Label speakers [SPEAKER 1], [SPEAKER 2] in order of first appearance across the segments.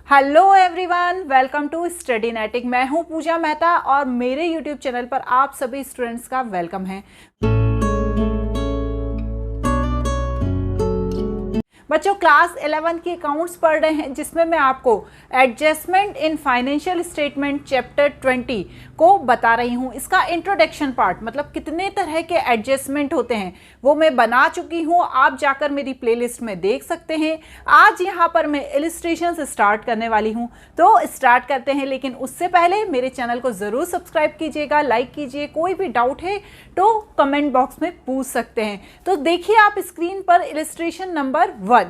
[SPEAKER 1] Hello everyone, welcome to Studynetic. मैं हूं पूजा मेहता और मेरे यूट्यूब चैनल पर आप सभी स्टूडेंट्स का वेलकम है। बच्चों, क्लास 11 की अकाउंट्स पढ़ रहे हैं जिसमें मैं आपको adjustment in financial statement chapter 20 को बता रही हूं। इसका इंट्रोडक्शन पार्ट मतलब कितने तरह के एडजस्टमेंट होते हैं वो मैं बना चुकी हूं। आप जाकर मेरी प्लेलिस्ट में देख सकते हैं। आज यहां पर मैं इलिस्ट्रेशंस स्टार्ट करने वाली हूं, तो स्टार्ट करते हैं। लेकिन उससे पहले मेरे चैनल को ज़रूर सब्सक्राइब कीजिएगा, लाइक कीजिए। कोई भी डाउट है तो कमेंट बॉक्स में पूछ सकते हैं। तो देखिए आप स्क्रीन पर illustration number 1।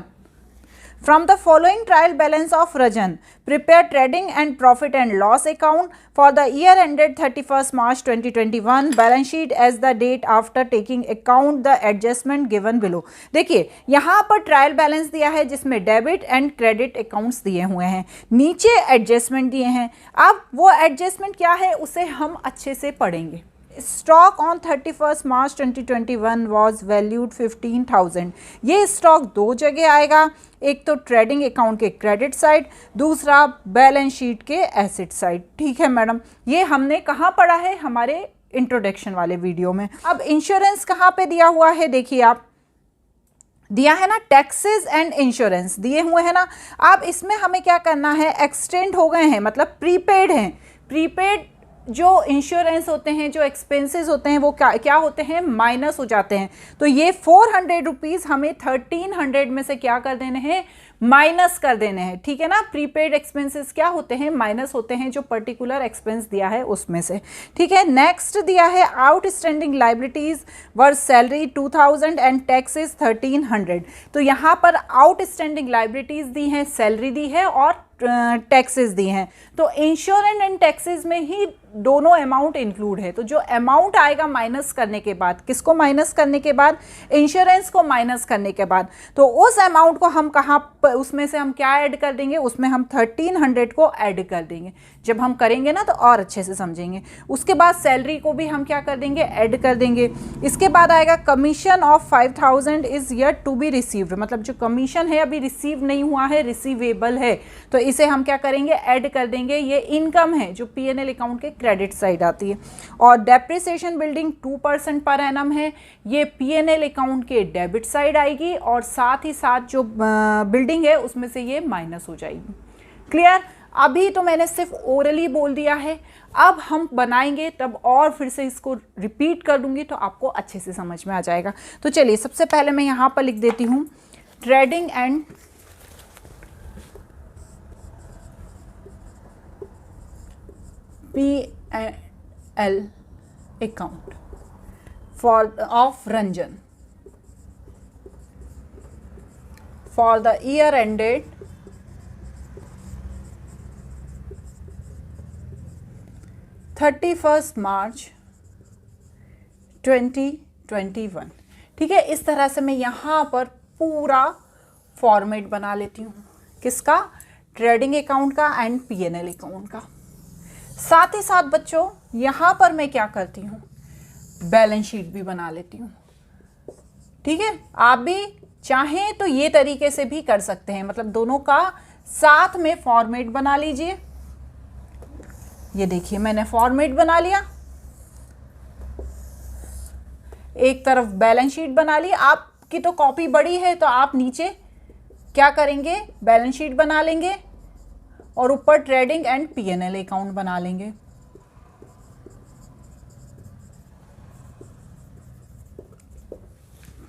[SPEAKER 1] From the following trial balance of Rajan, prepare trading and profit and loss account for the year ended 31st March 2021, balance sheet as the date after taking account the adjustment given below। देखिए यहाँ पर trial balance दिया है जिसमें debit and credit accounts दिए हुए हैं, नीचे एडजस्टमेंट दिए हैं। अब वो एडजस्टमेंट क्या है उसे हम अच्छे से पढ़ेंगे। Stock on 31st March 2021 was valued 15,000। ये स्टॉक दो जगह आएगा, एक तो ट्रेडिंग अकाउंट के क्रेडिट साइड, दूसरा बैलेंस शीट के एसेट साइड। ठीक है मैडम, ये हमने कहाँ पढ़ा है? हमारे इंट्रोडक्शन वाले वीडियो में। अब इंश्योरेंस कहाँ पे दिया हुआ है? देखिए आप, दिया है ना, टैक्सेस एंड इंश्योरेंस दिए हुए हैं ना। अब इसमें हमें क्या करना है? एक्सटेंड हो गए हैं, मतलब प्रीपेड हैं। प्रीपेड जो इंश्योरेंस होते हैं, जो एक्सपेंसेस होते हैं, वो क्या होते हैं? माइनस हो जाते हैं। तो ये 400 रुपीज़ हमें 1300 में से क्या कर देने हैं? माइनस कर देने हैं। ठीक है ना। प्रीपेड एक्सपेंसेस क्या होते हैं? माइनस होते हैं, जो पर्टिकुलर एक्सपेंस दिया है उसमें से। ठीक है। नेक्स्ट दिया है outstanding liabilities were salary 2000 and taxes 1300। तो यहाँ पर आउटस्टैंडिंग लाइबिलिटीज दी हैं, सैलरी दी है और टैक्सेस दी हैं। तो इंश्योरेंस एंड टैक्सेस में ही दोनों अमाउंट इंक्लूड है। तो जो अमाउंट आएगा माइनस करने के बाद, किसको माइनस करने के बाद? इंश्योरेंस को माइनस करने के बाद, तो उस अमाउंट को हम कहाँ, उसमें से हम क्या ऐड कर देंगे? उसमें हम 1300 को ऐड कर देंगे। जब हम करेंगे ना तो और अच्छे से समझेंगे। उसके बाद सैलरी को भी हम क्या कर देंगे? ऐड कर देंगे। इसके बाद आएगा commission of 5000 is yet to be received, मतलब जो कमीशन है अभी रिसीव नहीं हुआ है, रिसीवेबल है, तो इसे हम क्या करेंगे? ऐड कर देंगे। ये इनकम है जो पीएनएल अकाउंट के क्रेडिट साइड आती है। और डेप्रिसिएशन बिल्डिंग 2% पर एनम है, ये पीएनएल अकाउंट के डेबिट साइड आएगी और साथ ही साथ जो बिल्डिंग है उसमें से ये माइनस हो जाएगी। क्लियर? अभी तो मैंने सिर्फ ओरली बोल दिया है, अब हम बनाएंगे तब और फिर से इसको रिपीट कर दूंगी तो आपको अच्छे से समझ में आ जाएगा। तो चलिए सबसे पहले मैं यहाँ पर लिख देती हूँ trading and P&L account of Ranjan for the year ended 31st March 2021। ठीक है, इस तरह से मैं यहाँ पर पूरा फॉर्मेट बना लेती हूँ। किसका? ट्रेडिंग अकाउंट का एंड पीएनएल अकाउंट का। साथ ही साथ बच्चों यहाँ पर मैं क्या करती हूँ? बैलेंस शीट भी बना लेती हूँ। ठीक है, आप भी चाहें तो ये तरीके से भी कर सकते हैं, मतलब दोनों का साथ में फॉर्मेट बना लीजिए। ये देखिए मैंने फॉर्मेट बना लिया, एक तरफ बैलेंस शीट बना ली। आपकी तो कॉपी बड़ी है तो आप नीचे क्या करेंगे? बैलेंस शीट बना लेंगे और ऊपर ट्रेडिंग एंड पीएनएल अकाउंट बना लेंगे।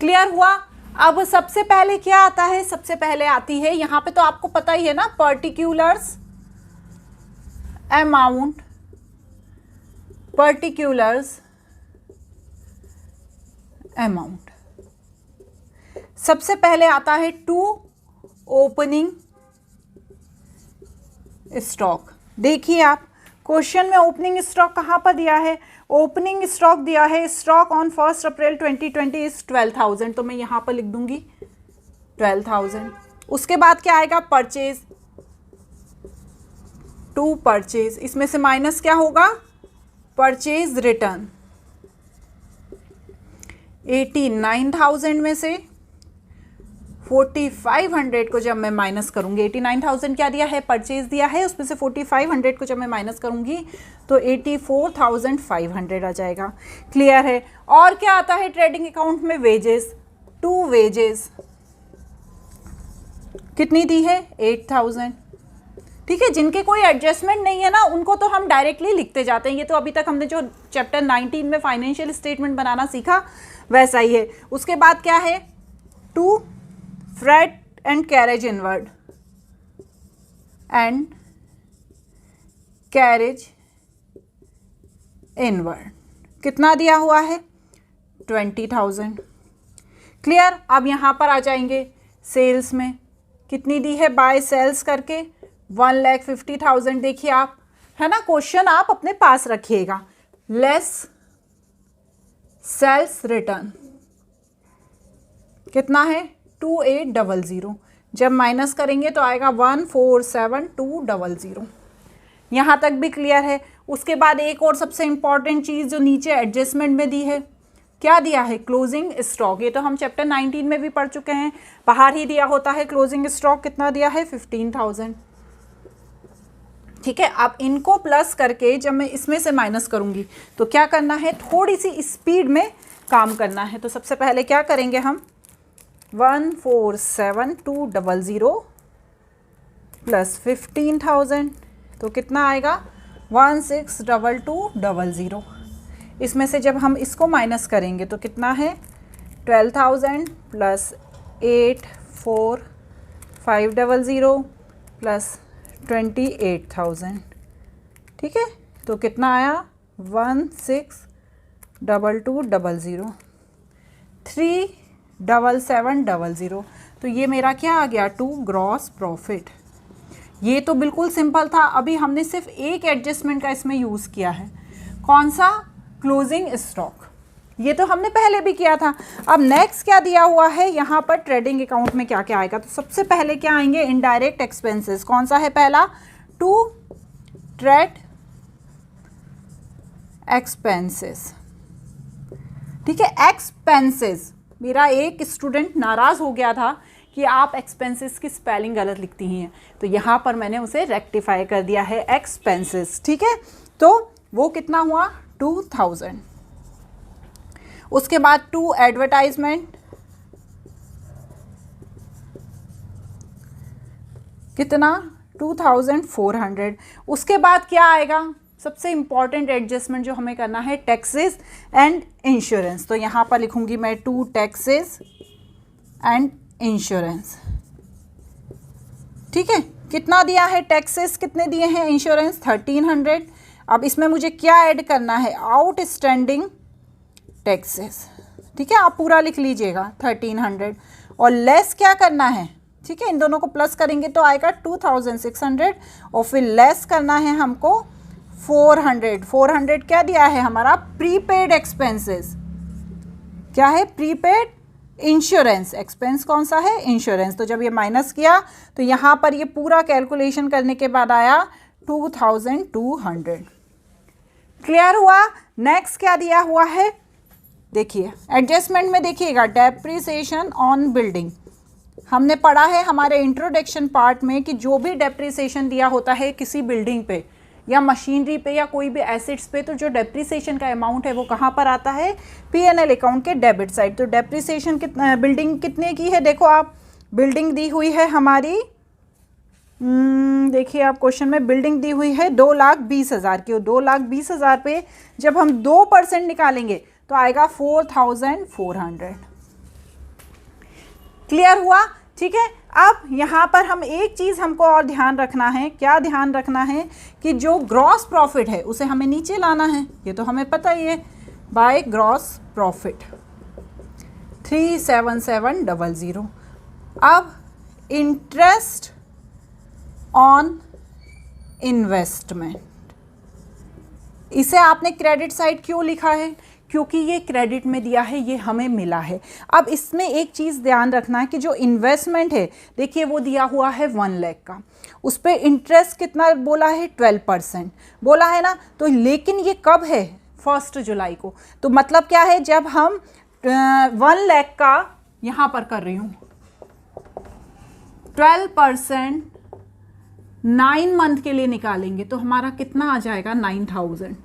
[SPEAKER 1] क्लियर हुआ? अब सबसे पहले क्या आता है? सबसे पहले आती है, यहां पे तो आपको पता ही है ना, पर्टिकुलर्स अमाउंट, पर्टिकुलर्स अमाउंट। सबसे पहले आता है टू ओपनिंग स्टॉक। देखिए आप, क्वेश्चन में ओपनिंग स्टॉक कहाँ पर दिया है? ओपनिंग स्टॉक दिया है, स्टॉक ऑन 1 अप्रैल 2020 इज 12,000, तो मैं यहाँ पर लिख दूंगी 12,000। उसके बाद क्या आएगा? परचेज, टू परचेज, इसमें से माइनस क्या होगा? Purchase return. 89,000 में से 4500 को जब मैं माइनस करूंगी, 89,000 क्या दिया है, परचेज दिया है, उसमें से 4500 को जब मैं माइनस करूंगी तो 84,500 आ जाएगा। क्लियर है। और क्या आता है ट्रेडिंग अकाउंट में, वेजेस, 2 वेजेस कितनी दी है, 8,000। ठीक है, जिनके कोई एडजस्टमेंट नहीं है ना उनको तो हम डायरेक्टली लिखते जाते हैं। ये तो अभी तक हमने जो चैप्टर 19 में फाइनेंशियल स्टेटमेंट बनाना सीखा वैसा ही है। उसके बाद क्या है, 2 freight and carriage inward and carriage inward कितना दिया हुआ है, 20,000। क्लियर। अब यहाँ पर आ जाएंगे सेल्स में, कितनी दी है बाय सेल्स करके, 1,50,000। देखिए आप, है ना, क्वेश्चन आप अपने पास रखिएगा। लेस सेल्स रिटर्न कितना है, 2800। जब माइनस करेंगे तो आएगा 147,200। यहाँ तक भी क्लियर है। उसके बाद एक और सबसे इंपॉर्टेंट चीज़ जो नीचे एडजस्टमेंट में दी है, क्या दिया है, क्लोजिंग स्टॉक। ये तो हम चैप्टर 19 में भी पढ़ चुके हैं, बाहर ही दिया होता है क्लोजिंग स्टॉक। कितना दिया है, 15,000। ठीक है। अब इनको प्लस करके जब मैं इसमें से माइनस करूंगी तो क्या करना है, थोड़ी सी स्पीड में काम करना है। तो सबसे पहले क्या करेंगे हम, 147,200 प्लस 15,000 तो कितना आएगा, 16,220। इसमें से जब हम इसको माइनस करेंगे तो कितना है, 12,000 प्लस 8,4,500 प्लस 28,000। ठीक है, तो कितना आया, 16,220, 3,7,700। तो ये मेरा क्या आ गया, 2 ग्रॉस प्रॉफिट। ये तो बिल्कुल सिंपल था। अभी हमने सिर्फ एक एडजस्टमेंट का इसमें यूज़ किया है, कौन सा, क्लोजिंग स्टॉक। ये तो हमने पहले भी किया था। अब नेक्स्ट क्या दिया हुआ है यहाँ पर, ट्रेडिंग अकाउंट में क्या क्या आएगा। तो सबसे पहले क्या आएंगे, इनडायरेक्ट एक्सपेंसेस। कौन सा है पहला, 2 ट्रेड एक्सपेंसेस। ठीक है, एक्सपेंसेस। मेरा एक स्टूडेंट नाराज़ हो गया था कि आप एक्सपेंसेस की स्पेलिंग गलत लिखती हैं, तो यहाँ पर मैंने उसे रेक्टिफाई कर दिया है, एक्सपेंसेस। ठीक है, तो वो कितना हुआ, 2,000। उसके बाद 2 एडवर्टाइजमेंट, कितना, 2,400। उसके बाद क्या आएगा, सबसे इंपॉर्टेंट एडजस्टमेंट जो हमें करना है, टैक्सेस एंड इंश्योरेंस। तो यहाँ पर लिखूंगी मैं 2 टैक्सेस एंड इंश्योरेंस। ठीक है, कितना दिया है, टैक्सेस कितने दिए हैं, इंश्योरेंस 1,300। अब इसमें मुझे क्या ऐड करना है, आउटस्टैंडिंग टैक्सेस। ठीक है, आप पूरा लिख लीजिएगा 1,300 और लेस क्या करना है। ठीक है, इन दोनों को प्लस करेंगे तो आएगा 2,600 और फिर लेस करना है हमको 400। 400 क्या दिया है हमारा, प्रीपेड एक्सपेंसेस। क्या है, प्रीपेड इंश्योरेंस। एक्सपेंस कौन सा है, इंश्योरेंस। तो जब ये माइनस किया तो यहाँ पर ये पूरा कैलकुलेशन करने के बाद आया 2,200। क्लियर हुआ। नेक्स्ट क्या दिया हुआ है, देखिए एडजस्टमेंट में देखिएगा, डेप्रिसिएशन ऑन बिल्डिंग। हमने पढ़ा है हमारे इंट्रोडक्शन पार्ट में कि जो भी डेप्रिसिएशन दिया होता है किसी बिल्डिंग पे या मशीनरी पे या कोई भी एसेट्स पे, तो जो डेप्रिसिएशन का अमाउंट है वो कहाँ पर आता है, P&L अकाउंट के डेबिट साइड। तो डेप्रिसिएशन कितना, बिल्डिंग कितने की है, देखो आप, बिल्डिंग दी हुई है हमारी, देखिए आप क्वेश्चन में बिल्डिंग दी हुई है 2,20,000 की। 2,20,000 पे जब हम 2% निकालेंगे तो आएगा 4,400। क्लियर हुआ। ठीक है, अब यहाँ पर हम एक चीज़ हमको और ध्यान रखना है, क्या ध्यान रखना है कि जो ग्रॉस प्रॉफिट है उसे हमें नीचे लाना है, ये तो हमें पता ही है, बाय ग्रॉस प्रॉफिट 3,7,700। अब इंटरेस्ट ऑन इन्वेस्टमेंट, इसे आपने क्रेडिट साइड क्यों लिखा है, क्योंकि ये क्रेडिट में दिया है, ये हमें मिला है। अब इसमें एक चीज़ ध्यान रखना है कि जो इन्वेस्टमेंट है, देखिए वो दिया हुआ है 1 लाख का, उस पर इंटरेस्ट कितना बोला है, 12% बोला है ना। तो लेकिन ये कब है, 1 जुलाई को। तो मतलब क्या है, जब हम 1 लाख का यहाँ पर कर रही हूँ, 12% 9 मंथ के लिए निकालेंगे तो हमारा कितना आ जाएगा 9000।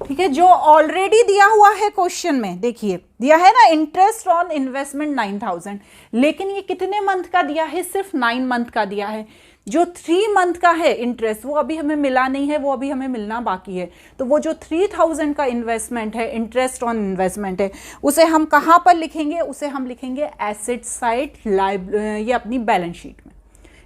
[SPEAKER 1] ठीक है, जो ऑलरेडी दिया हुआ है क्वेश्चन में, देखिए दिया है ना इंटरेस्ट ऑन इन्वेस्टमेंट 9000, लेकिन ये कितने मंथ का दिया है, सिर्फ 9 मंथ का दिया है। जो 3 मंथ का है इंटरेस्ट वो अभी हमें मिला नहीं है, वो अभी हमें मिलना बाकी है। तो वो जो 3000 का इन्वेस्टमेंट है, इंटरेस्ट ऑन इन्वेस्टमेंट है, उसे हम कहाँ पर लिखेंगे, उसे हम लिखेंगे एसेट साइड ये अपनी बैलेंस शीट में।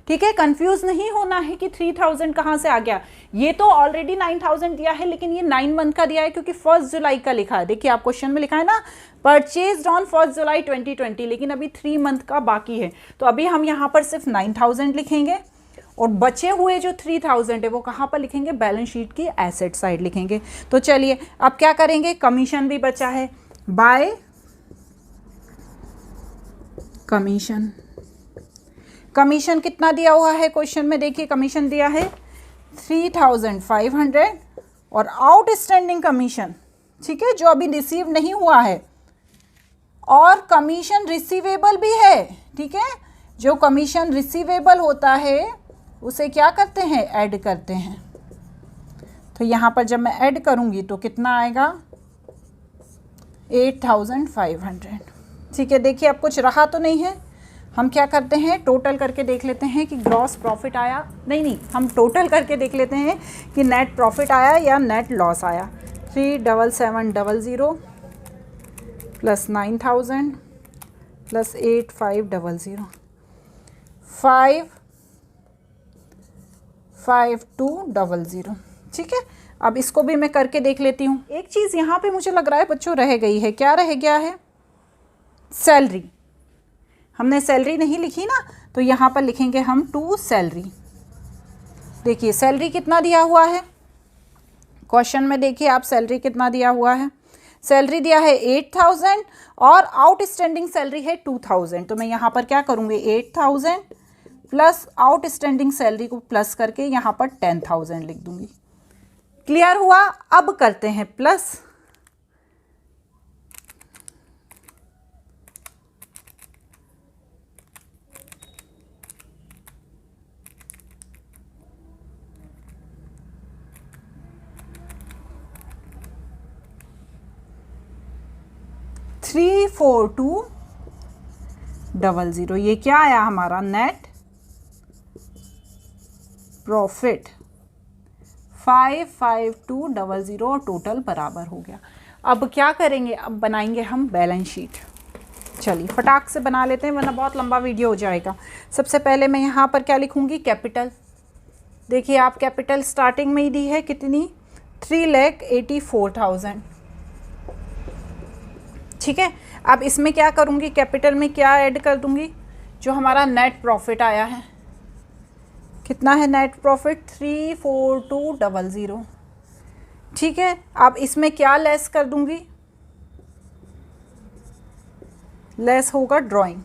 [SPEAKER 1] ठीक है, कंफ्यूज नहीं होना है कि 3000 कहाँ से आ गया। ये तो ऑलरेडी 9000 दिया है, लेकिन ये 9 मंथ का दिया है क्योंकि 1 जुलाई का लिखा है। देखिए आप क्वेश्चन में लिखा है ना परचेज्ड ऑन 1 जुलाई 2020, लेकिन अभी 3 मंथ का बाकी है। तो अभी हम यहाँ पर सिर्फ 9000 लिखेंगे और बचे हुए जो 3000 है वो कहाँ पर लिखेंगे, बैलेंस शीट की एसेट साइड लिखेंगे। तो चलिए अब क्या करेंगे, कमीशन भी बचा है, बाय कमीशन। कमीशन कितना दिया हुआ है क्वेश्चन में, देखिए कमीशन दिया है 3500 और आउटस्टैंडिंग कमीशन, ठीक है, जो अभी रिसीव नहीं हुआ है, और कमीशन रिसीवेबल भी है। ठीक है, जो कमीशन रिसीवेबल होता है उसे क्या करते हैं, ऐड करते हैं। तो यहाँ पर जब मैं ऐड करूँगी तो कितना आएगा 8500। ठीक है, देखिए अब कुछ रहा तो नहीं है, हम क्या करते हैं टोटल करके देख लेते हैं कि ग्रॉस प्रॉफिट आया, नहीं हम टोटल करके देख लेते हैं कि नेट प्रॉफिट आया या नेट लॉस आया। 3700 प्लस 9000 प्लस 8500 55200। ठीक है, अब इसको भी मैं करके देख लेती हूँ। एक चीज़ यहाँ पे मुझे लग रहा है बच्चों रह गई है, क्या रह गया है, सैलरी। हमने सैलरी नहीं लिखी ना, तो यहाँ पर लिखेंगे हम टू सैलरी। देखिए सैलरी कितना दिया हुआ है क्वेश्चन में, देखिए आप सैलरी कितना दिया हुआ है, सैलरी दिया है 8000 और आउटस्टैंडिंग सैलरी है 2000। तो मैं यहाँ पर क्या करूँगी 8000 प्लस आउटस्टैंडिंग सैलरी को प्लस करके यहाँ पर 10000 लिख दूँगी। क्लियर हुआ। अब करते हैं प्लस, थ्री 4200। ये क्या आया हमारा नेट प्रॉफिट 55200 और टोटल बराबर हो गया। अब क्या करेंगे, अब बनाएंगे हम बैलेंस शीट। चलिए फटाक से बना लेते हैं वरना बहुत लंबा वीडियो हो जाएगा। सबसे पहले मैं यहाँ पर क्या लिखूँगी, कैपिटल। देखिए आप कैपिटल स्टार्टिंग में ही दी है कितनी, 3,84,000। ठीक है, अब इसमें क्या करूँगी, कैपिटल में क्या ऐड कर दूँगी, जो हमारा नेट प्रॉफिट आया है। कितना है नेट प्रॉफिट 34200। ठीक है, अब इसमें क्या लेस कर दूँगी, लेस होगा ड्राइंग।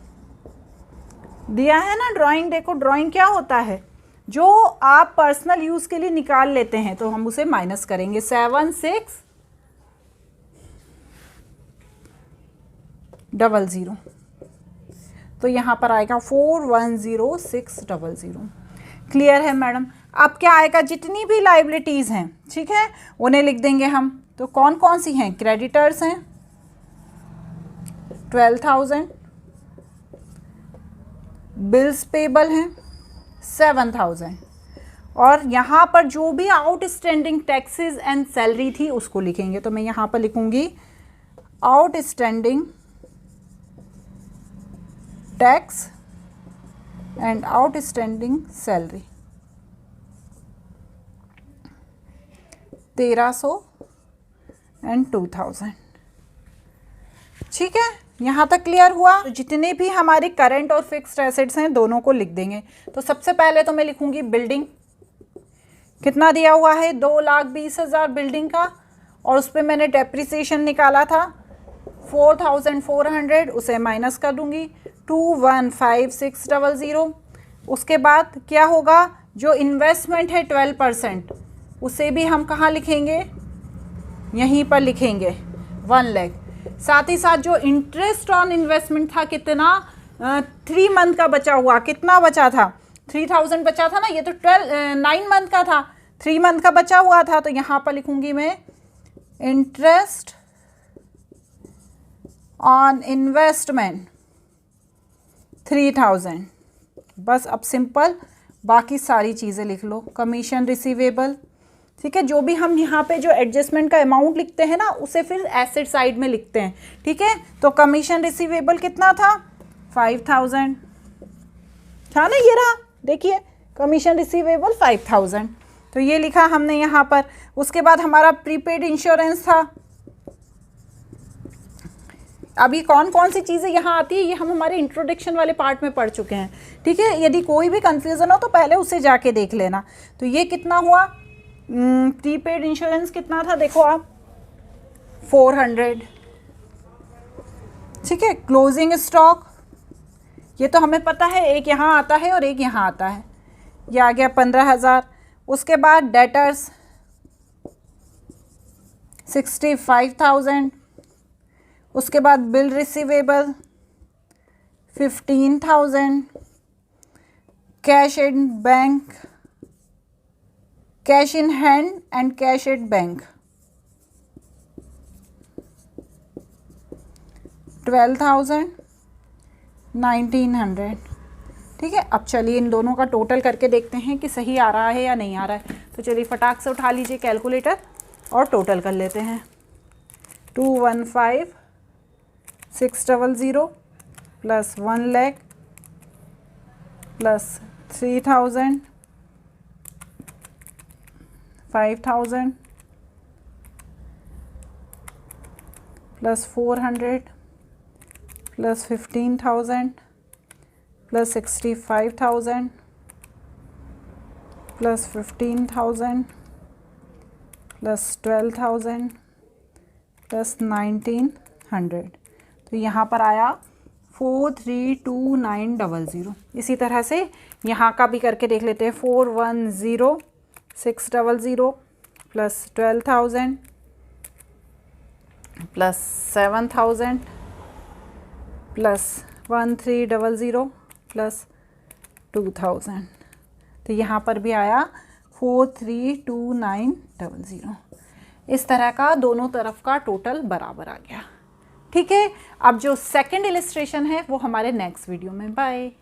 [SPEAKER 1] दिया है ना ड्राइंग, देखो ड्राइंग क्या होता है, जो आप पर्सनल यूज़ के लिए निकाल लेते हैं तो हम उसे माइनस करेंगे। 7600, तो यहाँ पर आएगा 410600। क्लियर है मैडम। अब क्या आएगा, जितनी भी लाइबिलिटीज़ हैं, ठीक है, उन्हें लिख देंगे हम। तो कौन कौन सी हैं, क्रेडिटर्स हैं 12,000, बिल्स पेबल हैं 7,000, और यहाँ पर जो भी आउटस्टैंडिंग टैक्सेस एंड सैलरी थी उसको लिखेंगे। तो मैं यहाँ पर लिखूँगी outstanding tax and outstanding salary 1300 and 2000। ठीक है, यहाँ तक क्लियर हुआ। तो जितने भी हमारे करंट और फिक्स्ड एसेट्स हैं दोनों को लिख देंगे। तो सबसे पहले तो मैं लिखूँगी बिल्डिंग, कितना दिया हुआ है 2,20,000 बिल्डिंग का, और उस पर मैंने डेप्रिसिएशन निकाला था 4,400, उसे माइनस कर दूँगी 215600। उसके बाद क्या होगा, जो इन्वेस्टमेंट है 12%, उसे भी हम कहाँ लिखेंगे, यहीं पर लिखेंगे 1 लाख। साथ ही साथ जो इंटरेस्ट ऑन इन्वेस्टमेंट था कितना 3 मंथ का बचा हुआ, कितना बचा था, 3000 बचा था ना, ये तो 9 मंथ का था, 3 मंथ का बचा हुआ था, तो यहाँ पर लिखूंगी मैं इंटरेस्ट ऑन इन्वेस्टमेंट 3000। बस अब सिंपल बाकी सारी चीज़ें लिख लो, कमीशन रिसीवेबल, ठीक है, जो भी हम यहाँ पे जो एडजस्टमेंट का अमाउंट लिखते हैं ना उसे फिर एसेट साइड में लिखते हैं, ठीक है। तो कमीशन रिसीवेबल कितना था, 5000 था ना, ये रहा देखिए कमीशन रिसीवेबल 5000, तो ये लिखा हमने यहाँ पर। उसके बाद हमारा प्रीपेड इंश्योरेंस था। अभी कौन कौन सी चीज़ें यहाँ आती है ये हम हमारे इंट्रोडक्शन वाले पार्ट में पढ़ चुके हैं, ठीक है। यदि कोई भी कंफ्यूजन हो तो पहले उसे जाके देख लेना। तो ये कितना हुआ, प्रीपेड इंश्योरेंस कितना था देखो आप, 400, ठीक है। क्लोजिंग स्टॉक ये तो हमें पता है, एक यहाँ आता है और एक यहाँ आता है, ये आ गया 15000। उसके बाद डेटर्स 65,000। उसके बाद bill receivable 15,000। Cash in bank, cash in hand and cash at bank 12,000, 1900, ठीक है। अब चलिए इन दोनों का टोटल करके देखते हैं कि सही आ रहा है या नहीं आ रहा है। तो चलिए फटाक से उठा लीजिए कैलकुलेटर और टोटल कर लेते हैं। 215,600 plus 1 lakh plus 3,000, 5,000 plus 400 plus 15,000 plus 65,000 plus 15,000 plus 12,000 plus 1900, तो यहाँ पर आया 432900। इसी तरह से यहाँ का भी करके देख लेते हैं। 410,600 प्लस 12,000 प्लस 7,000 प्लस 1300 प्लस 2000, तो यहाँ पर भी आया 432900। इस तरह का दोनों तरफ का टोटल बराबर आ गया, ठीक है। अब जो सेकंड इलिस्ट्रेशन है वो हमारे नेक्स्ट वीडियो में। बाय।